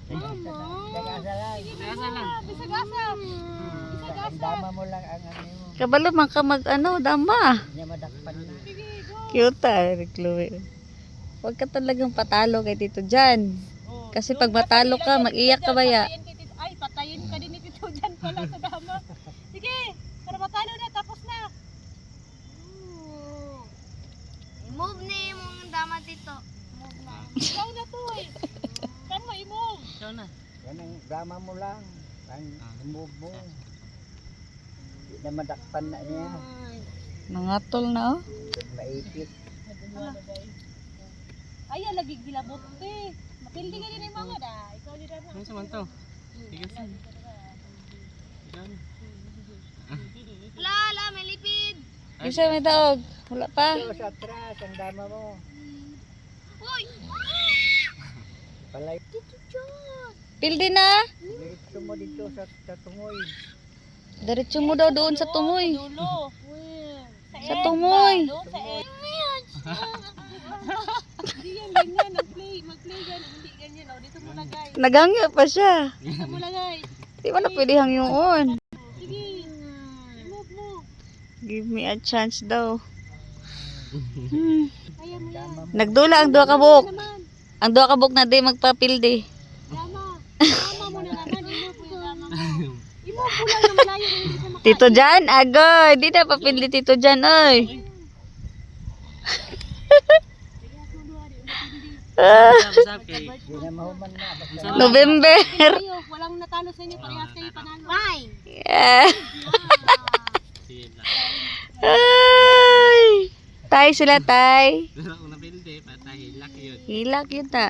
Bisagasa lang. Bisagasa lang. Bisagasa. Ang dama mo lang ang ano mo. Kabalo man ka mag ano, dama. Hindi niya madakpan na. Cute Chloe. Huwag ka talagang patalo kay Tito Jan. Kasi pag matalo ka, mag-iyak ka ba ya? Ay, patayin ka din ni Tito Jan pala sa dama. Sige, para matalo na, tapos na. I-move na yung mga dama dito. Move na. Ikaw na to eh. Saan mo i-move? Ikaw na. Yan ang dama mo lang. Ang move mo. Hindi na madakpan na niya. Nangatol na oh. Maipit. Ay, lagi gilabot eh. Mapildi ka din yung mga da. Ikaw din na. Ano sa man to? Tigas na. Ikaw na. Lala, may lipid. Isa may taog. Wala pa. Ito sa atras, ang dama mo. Uy! Palay. Tito John! Pildi na. Diretso mo dito sa tungoy. Diretso mo daw doon sa tungoy. Dulo. Sa tungoy. Doon sa end. Hindi yan ganyan. Mag-play yan. Hindi ganyan. O, dito mo lagay. Nagangya pa siya. Dito mo lagay. Di ba na pwede hangyoon? Sige. I-move mo. Give me a chance daw. Kaya mo yan. Dama mo. Nagdula ang duha ka buhok. Naman. Ang duha ka buhok na di magpapildi. Dama. Dama mo na naman. I-move mo yung dama mo. I-move mo lang na malayo. Hindi siya makain. Tito Jan, agoy. Di na papildi Tito Jan, oy. Pasap kay. Hindi na mahuman na. Basta November. Kayo, walang natalo sa inyo. Parehas kayo panalo. Fine! Yeah. Sige na. Ay. Tay sila, tay. Pero kung napildi, patay. Lucky yun. Hilak yun ta.